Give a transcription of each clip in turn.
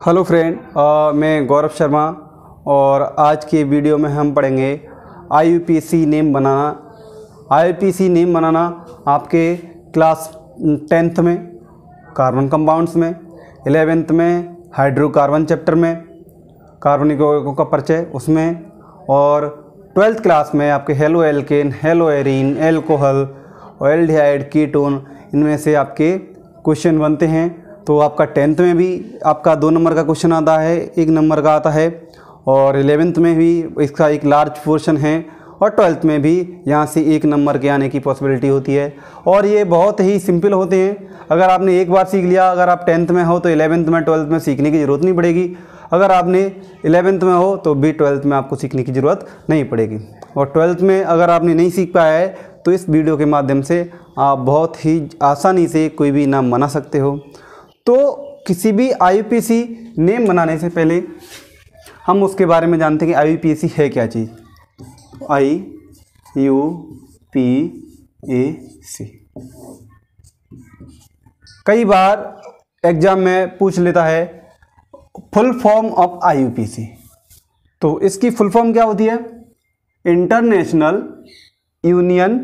Hello friend, मैं गौरव शर्मा और आज के वीडियो में हम पढ़ेंगे आईयूपीएसी नेम बनाना। आईयूपीएसी नेम बनाना आपके क्लास 10th में कार्बन कंपाउंड्स में, 11th में हाइड्रोकार्बन चैप्टर में कार्बनिक यौगिकों का परिचय उसमें, और 12th क्लास में आपके halo alkane, hello arene, alcohol और एल्डिहाइड, कीटोन, इनमें से आपके क्वेश्चन बनते हैं। तो आपका 10th में भी आपका 2 नंबर का क्वेश्चन आता है, 1 नंबर का आता है, और 11th में भी इसका एक लार्ज पोर्शन है, और 12th में भी यहाँ से 1 नंबर के आने की पॉसिबिलिटी होती है। और ये बहुत ही सिंपल होते हैं। अगर आपने एक बार सीख लिया, अगर आप 10th में हो तो 11th में 12th में सीखने की ज़रूरत नहीं पड़ेगी। अगर आपने 11th में हो तो भी 12th में आपको सीखने की ज़रूरत नहीं पड़ेगी। और 12th में अगर आपने नहीं सीख पाया है तो इस वीडियो के माध्यम से आप बहुत ही आसानी से कोई भी नाम बना सकते हो। तो किसी भी आईयूपीएसी नेम बनाने से पहले हम उसके बारे में जानते हैं कि आईयूपीएसी है क्या चीज़। आईयूपीएसी कई बार एग्जाम में पूछ लेता है फुल फॉर्म ऑफ आईयूपीएसी। तो इसकी फुल फॉर्म क्या होती है? International union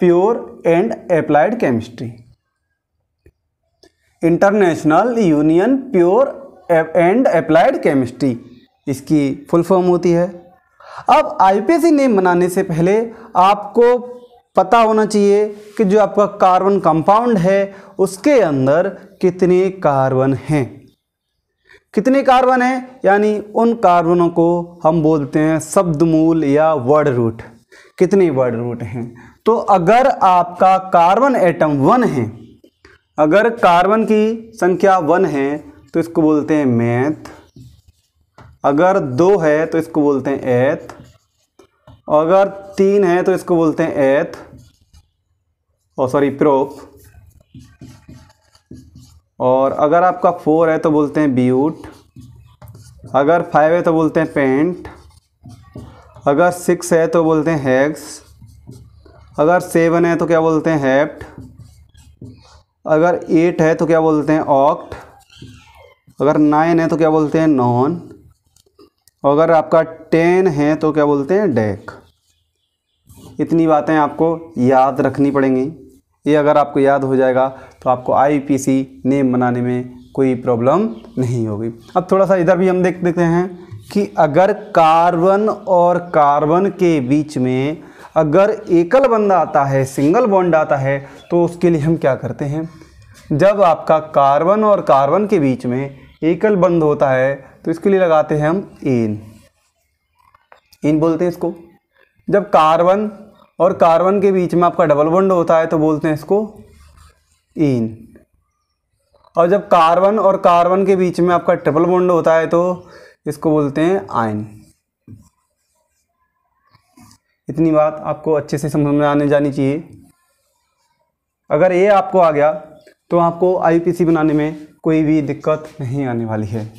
pure and applied chemistry. International union pure and applied chemistry इसकी फुल फॉर्म होती है। अब आईयूपीएसी नेम बनाने से पहले आपको पता होना चाहिए कि जो आपका कार्बन कंपाउंड है उसके अंदर कितने कार्बन हैं। कितने कार्बन हैं यानी उन कार्बनों को हम बोलते हैं शब्दमूल या वर्ड रूट। कितने वर्ड रूट हैं? तो अगर आपका कार्बन एटम 1 है, अगर कार्बन की संख्या 1 है तो इसको बोलते हैं मेथ। अगर 2 है तो इसको बोलते हैं एथ। अगर 3 है तो इसको बोलते हैं एथ प्रोप। और अगर आपका 4 है तो बोलते हैं ब्यूट। अगर 5 है तो बोलते हैं पेंट। अगर 6 है तो बोलते हैं हेक्स। अगर 7 है तो क्या बोलते हैं हेप्ट। अगर 8 है तो क्या बोलते हैं ऑक्ट। अगर 9 है तो क्या बोलते हैं नॉन। अगर आपका 10 है तो क्या बोलते हैं डेक। इतनी बातें आपको याद रखनी पड़ेंगी। ये अगर आपको याद हो जाएगा तो आपको आईयूपीएसी नेम बनाने में कोई प्रॉब्लम नहीं होगी। अब थोड़ा सा इधर भी हम देखते हैं कि अगर कार्बन और कार्बन के बीच में अगर एकल बंध आता है, सिंगल बॉन्ड आता है, तो उसके लिए हम क्या करते हैं? जब आपका कार्बन और कार्बन के बीच में एकल बंध होता है तो इसके लिए लगाते हैं हम इन बोलते हैं इसको। जब कार्बन और कार्बन के बीच में आपका डबल बॉन्ड होता है तो बोलते हैं इसको इन। और जब कार्बन और कार्बन के बीच में आपका ट्रिपल बॉन्ड होता है तो इसको बोलते हैं आयन। इतनी बात आपको अच्छे से समझ में आने जानी चाहिए। अगर ये आपको आ गया तो आपको आईयूपीएसी बनाने में कोई भी दिक्कत नहीं आने वाली है।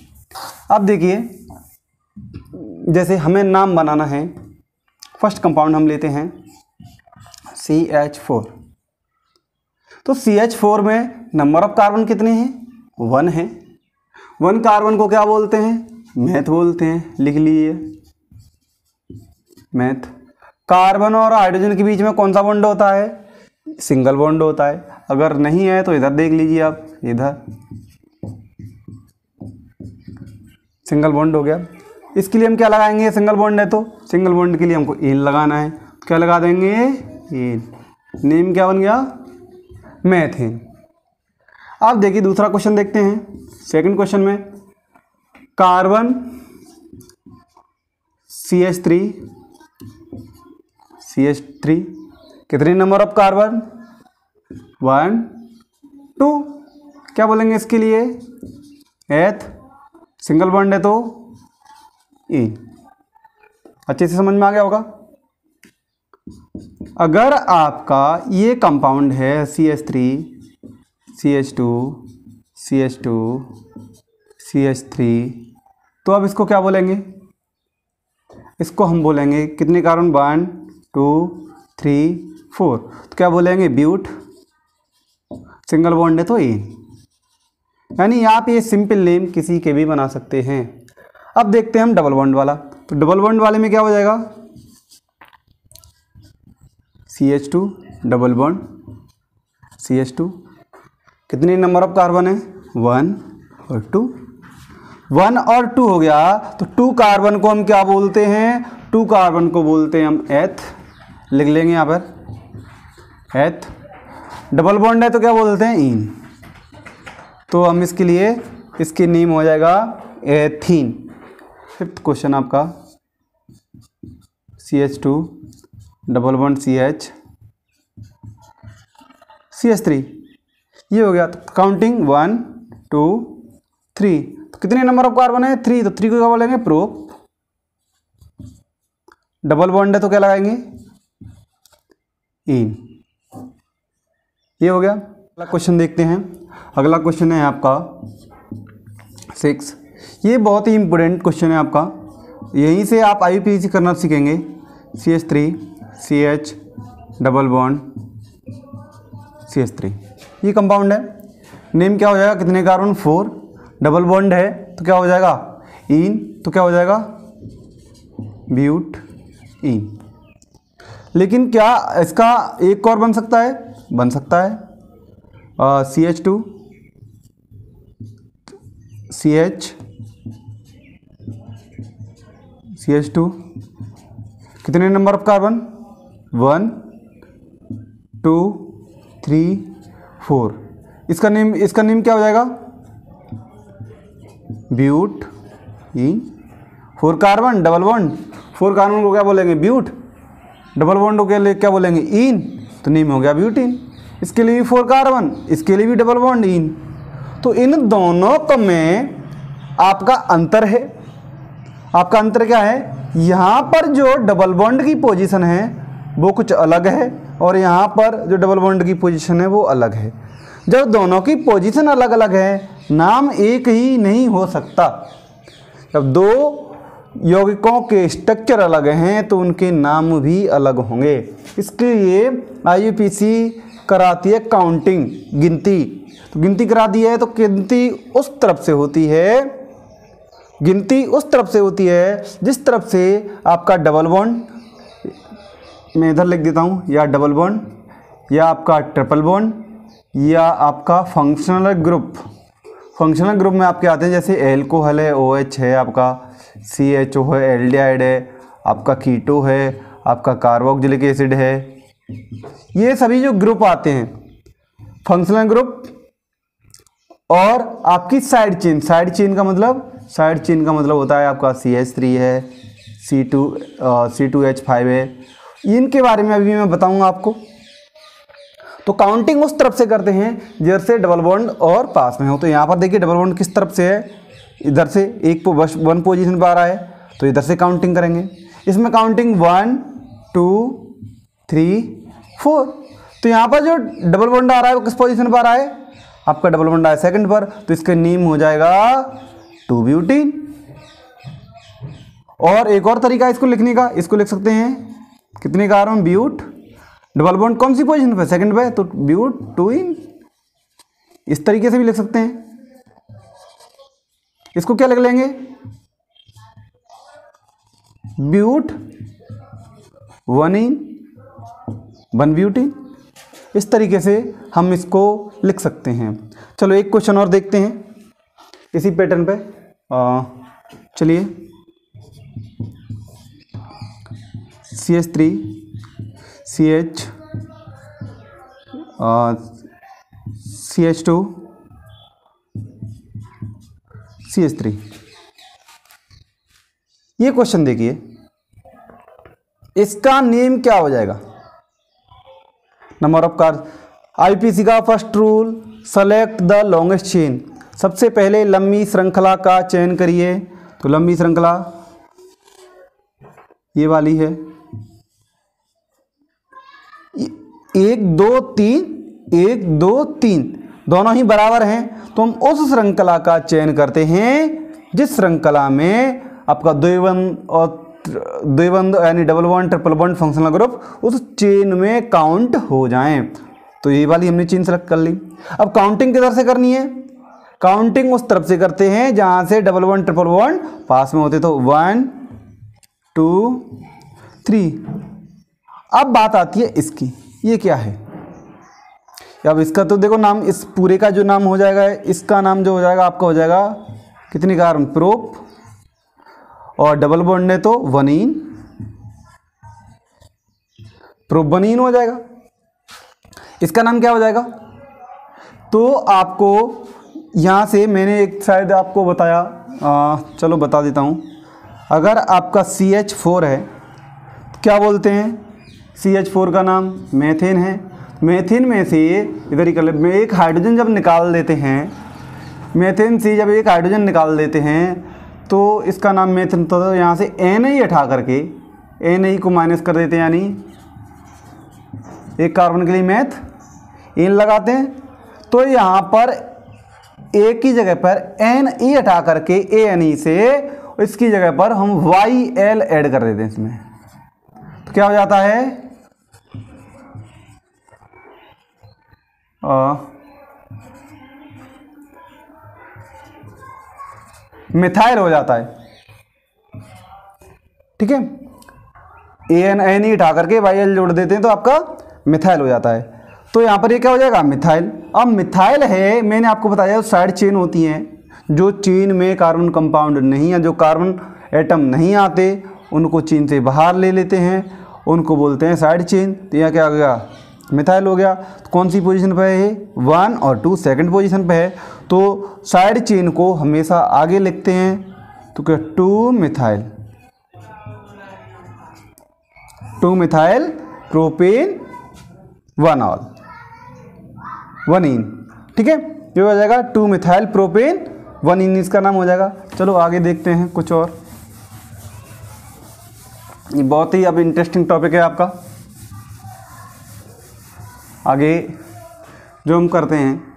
अब देखिए, जैसे हमें नाम बनाना है, फर्स्ट कंपाउंड हम लेते हैं CH4। तो CH4 में नंबर ऑफ कार्बन कितने हैं? 1 है। 1 कार्बन को क्या बोलते हैं? मेथ बोलते हैं। लिख लीजिए मेथ। कार्बन और हाइड्रोजन के बीच में कौन सा बॉन्ड होता है? सिंगल बॉन्ड होता है। अगर नहीं है तो इधर देख लीजिए आप, इधर सिंगल बॉन्ड हो गया। इसके लिए हम क्या लगाएंगे? सिंगल बॉन्ड है तो सिंगल बॉन्ड के लिए हमको इन लगाना है। क्या लगा देंगे? इन। नेम क्या बन गया? मेथेन। अब देखिए दूसरा क्वेश्चन देखते हैं। सेकंड क्वेश्चन में कार्बन CH3 कितने नंबर ऑफ कार्बन? 1 2। क्या बोलेंगे इसके लिए? एथ। सिंगल बॉन्ड है तो इन। अच्छे से समझ में आ गया होगा। अगर आपका ये कंपाउंड है CH3 CH2 CH2 CH3 तो अब इसको क्या बोलेंगे? इसको हम बोलेंगे कितने कार्बन? 1 2 3 4। तो क्या बोलेंगे? ब्यूट। सिंगल बॉन्ड है तो इन। यानी आप ये सिंपल नेम किसी के भी बना सकते हैं। अब देखते हैं हम डबल बॉन्ड वाला। तो डबल बॉन्ड वाले में क्या हो जाएगा, CH2 डबल बॉन्ड CH2, कितने नंबर ऑफ कार्बन है, 1 और 2, 1 और 2 हो गया। तो 2 कार्बन को हम क्या बोलते हैं, 2 कार्बन को बोलते हैं हम एथ, लिख लेंगे यहाँ पर एथ। डबल बॉन्ड है तो क्या बोलते हैं, इन। तो हम इसके लिए इसकी नेम हो जाएगा एथीन। फिफ्थ क्वेश्चन आपका CH2 डबल बॉन्ड CH3, ये हो गया। तो काउंटिंग 1 2 3, तो कितने नंबर ऑफ कार्बन है, 3, तो 3 को क्या बोलेंगे, प्रोप। डबल बॉन्ड है तो क्या लगाएंगे, इन। ये हो गया। अगला क्वेश्चन देखते हैं। अगला क्वेश्चन है आपका 6। ये बहुत ही इंपॉर्टेंट क्वेश्चन है आपका, यहीं से आप IUPAC करना सीखेंगे। CH3 CH double bond CH3, ये कंपाउंड है। नेम क्या हो जाएगा, कितने कार्बन, 4। डबल बॉन्ड है तो क्या हो जाएगा, इन, तो क्या हो जाएगा, ब्यूट इन। लेकिन क्या इसका एक और बन सकता है, बन सकता है। CH2 CH2 कितने नंबर ऑफ कार्बन, 1 2 3 4। इसका नेम क्या हो जाएगा, but ene. 4 carbon double bond, 4 carbon को क्या बोलेंगे, ब्यूट। डबल बॉन्ड के लिए क्या बोलेंगे, इन, तो नेम हो गया ब्यूटीन। इसके लिए भी 4 कार्बन, इसके लिए भी डबल बॉन्ड, इन। तो इन दोनों में आपका अंतर है। आपका अंतर क्या है, यहाँ पर जो डबल बॉन्ड की पोजीशन है वो कुछ अलग है, और यहाँ पर जो डबल बॉन्ड की पोजीशन है वो अलग है। जब दोनों की पोजीशन अलग अलग है, नाम एक ही नहीं हो सकता। जब 2 यौगिकों के स्ट्रक्चर अलग हैं तो उनके नाम भी अलग होंगे। इसके लिए IUPAC कराती है काउंटिंग, गिनती। तो गिनती करा दी है तो गिनती उस तरफ से होती है, गिनती उस तरफ से होती है जिस तरफ से आपका डबल बॉन्ड, मैं इधर लिख देता हूँ, या डबल बॉन्ड, या आपका ट्रिपल बॉन्ड, या आपका फंक्शनल ग्रुप। फंक्शनल ग्रुप में आपके आते हैं जैसे एल्कोहल है, OH है, आपका CHO है, एल्डिहाइड है, आपका कीटो है, आपका कार्बोक्सिलिक एसिड है। ये सभी जो ग्रुप आते हैं फंक्शनल ग्रुप, और आपकी साइड चेन। साइड चेन का मतलब होता है आपका CH3 है, C2H5 है। इनके बारे में अभी मैं बताऊंगा आपको। तो काउंटिंग उस तरफ से करते हैं जिधर से डबल बॉन्ड और पास में हो। तो यहाँ पर देखिए डबल बॉन्ड किस तरफ से है, इधर से एक 1 पोजीशन पर आ रहा है, तो इधर से काउंटिंग करेंगे। इसमें काउंटिंग 1 2 3 4। तो यहाँ पर जो डबल बॉन्ड आ रहा है वो किस पोजीशन पर आ रहा है, आपका डबल बॉन्ड आया सेकंड पर, तो इसका नेम हो जाएगा 2 ब्यूटीन। और एक और तरीका इसको लिखने का, इसको लिख सकते हैं कितने कार्बन, ब्यूट। डबल बॉन्ड कौन सी पोजीशन पे, सेकंड पे, तो ब्यूट 2 इन। इस तरीके से भी लिख सकते हैं। इसको क्या लिख लेंगे, ब्यूट 1 इन 1 ब्यूटीन। इस तरीके से हम इसको लिख सकते हैं। चलो एक क्वेश्चन और देखते हैं इसी पैटर्न पे। चलिए CH3 CH2 CH3, ये क्वेश्चन देखिए, इसका नेम क्या हो जाएगा, नंबर ऑफ कार्बन। IUPAC का first rule, select the longest chain. सबसे पहले लंबी श्रृंखला का चयन करिए। तो लंबी श्रृंखला ये वाली है, 1 2 3 1 2 3 दोनों ही बराबर हैं। तो हम उस श्रृंखला का चयन करते हैं जिस श्रृंखला में आपका द्विबंध यानी double bond triple bond functional group उस चेन में काउंट हो जाएं। तो ये वाली हमने चेन सेलेक्ट कर ली। अब काउंटिंग किधर से करनी है, काउंटिंग उस तरफ से करते हैं जहां से डबल बॉन्ड ट्रिपल बॉन्ड पास में होते, तो 1 2 3। अब बात आती है इसकी, ये क्या है? अब इसका तो देखो नाम, इस पूरे का जो नाम हो जाएगा, इसका नाम जो हो जाएगा आपका हो जाएगा कितनी कार्बन, प्रोप, और डबल बॉन्ड है तो वनीन, प्रोपवनीन हो जाएगा। इसका नाम क्या हो जाएगा? तो आपको यहाँ से मैंने एक शायद आपको बताया, चलो बता देता हूँ। अगर आपका CH4 है तो क्या बोलते हैं? CH4 का नाम मेथेन है। मेथेन में से इधर ही कर ले, में एक हाइड्रोजन जब निकाल देते हैं, मेथेन से जब एक हाइड्रोजन निकाल देते हैं तो इसका नाम मेथेन, तो यहाँ से Na हटा करके Na को माइनस कर देते हैं, यानी एक कार्बन के लिए मैथ इन लगाते हैं। तो यहाँ पर एक की जगह पर Ne हटा करके Ane से इसकी जगह पर हम Yl ऐड कर देते हैं इसमें, तो क्या हो जाता है? मिथाइल हो जाता है। ठीक है, Na हटा करके Yl जोड़ देते हैं तो आपका मिथाइल हो जाता है। तो यहाँ पर ये क्या हो जाएगा? मिथाइल। अब मिथाइल है, मैंने आपको बताया साइड चेन होती हैं, जो चेन में कार्बन कंपाउंड नहीं है, जो कार्बन एटम नहीं आते उनको चेन से बाहर ले लेते हैं, उनको बोलते हैं साइड चेन। तो यहाँ क्या हो गया? मिथाइल हो गया। तो कौन सी पोजीशन पे है? 1 और 2 सेकंड पोजीशन पे है। तो साइड चेन को हमेशा आगे लिखते हैं, तो क्या 2 मिथाइल, 2 मिथाइल प्रोपेन 1 ऑल वनीन। ठीक है, ये हो जाएगा 2 मिथाइल प्रोपेन वनीन, इसका नाम हो जाएगा। चलो आगे देखते हैं कुछ और। ये बहुत ही अब इंटरेस्टिंग टॉपिक है आपका। आगे जो हम करते हैं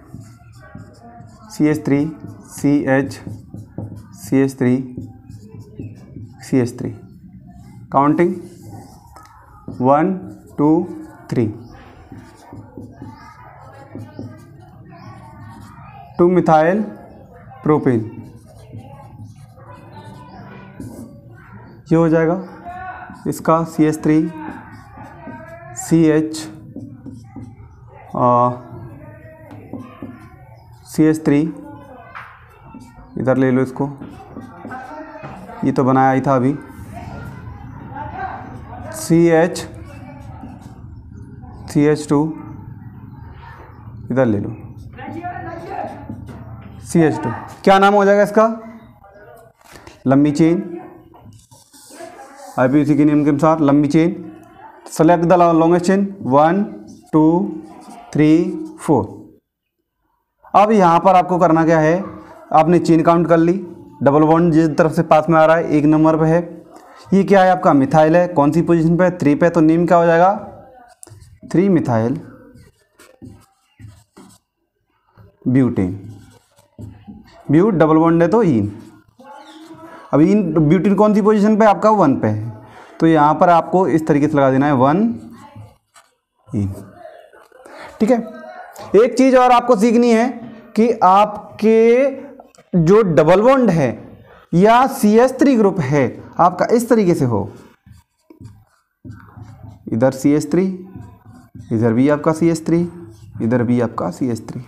CH3 CH CH3 CH3 counting 1 2 3, 2 methyl propane, ये हो जाएगा इसका CH3 CH CH3 इधर ले लो इसको, ये तो बनाया ही था अभी। CH2 इधर ले लो, CH2 क्या नाम हो जाएगा इसका? लंबी चेन, IUPAC के नियम के अनुसार लंबी chain. Select the longest chain 1 2 3 4। अब यहाँ पर आपको करना क्या है? आपने चेन काउंट कर ली, डबल बॉन्ड जिस तरफ से पास में आ रहा है 1 नंबर पे है। ये क्या है? आपका मिथाइल है। कौन सी पोजीशन पे है? 3 पे। तो नेम क्या हो जाएगा? 3 methyl butane. But double bond है तो इन। अब इन ब्यूटेन कौन सी पोजीशन पे? आपका 1 पे है। तो यहाँ पर आपको इस तरीके से लगा देना है 1 इन। ठीक है, एक चीज़ और आपको सीखनी है कि आपके जो डबल बॉन्ड है या CH3 ग्रुप है आपका इस तरीके से हो, इधर CH3, इधर भी आपका CH3, इधर भी आपका CH3,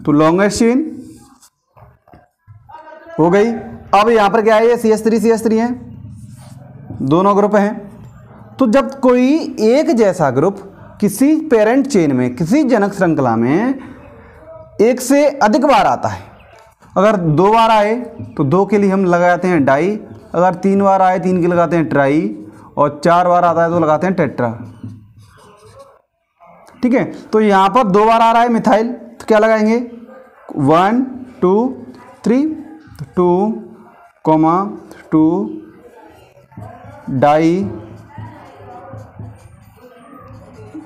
तो लॉन्गेस्ट चेन हो गई। अब यहां पर क्या है? ये CH3 है, दोनों ग्रुप हैं। तो जब कोई एक जैसा ग्रुप किसी पेरेंट चेन में, किसी जनक श्रृंखला में एक से अधिक बार आता है, अगर 2 बार आए तो 2 के लिए हम लगाते हैं डाई, अगर 3 बार आए 3 के लगाते हैं ट्राई, और 4 बार आता है तो लगाते हैं टेट्रा। ठीक है, तो यहाँ पर 2 बार आ रहा है मिथाइल, तो क्या लगाएंगे? 1 2 3, 2 2 डाई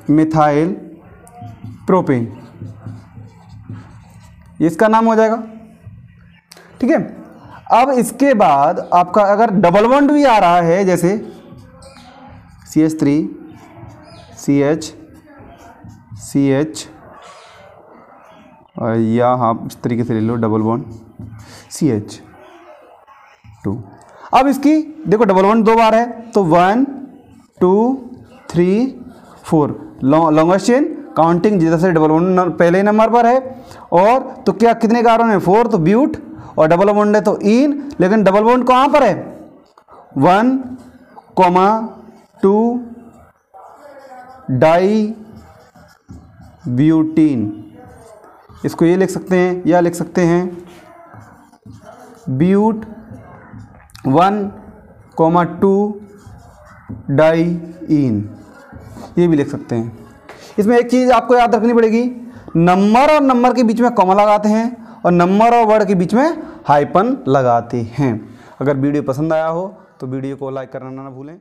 मिथाइल प्रोपेन, इसका नाम हो जाएगा। ठीक है, अब इसके बाद आपका अगर डबल बॉन्ड भी आ रहा है, जैसे CH3 CH CH या आप इस तरीके से ले लो डबल बॉन्ड CH2। अब इसकी देखो डबल बॉन्ड 2 बार है तो 1 2 3 4 लॉन्गेस्ट चेन काउंटिंग जैसे डबल बॉन्ड पहले नंबर पर है। और तो क्या कितने कार्बन है 4, तो ब्यूट, और डबल बॉन्ड है तो इन, लेकिन डबल बॉन्ड कहाँ पर है 1, 2 डाई ब्यूटीन। इसको ये लिख सकते हैं या लिख सकते हैं ब्यूट 1, 2 डाई इन, ये भी लिख सकते हैं। इसमें एक चीज़ आपको याद रखनी पड़ेगी, नंबर और नंबर के बीच में कॉमा लगाते हैं और नंबर और वर्ड के बीच में हाइपन लगाते हैं। अगर वीडियो पसंद आया हो तो वीडियो को लाइक करना ना भूलें।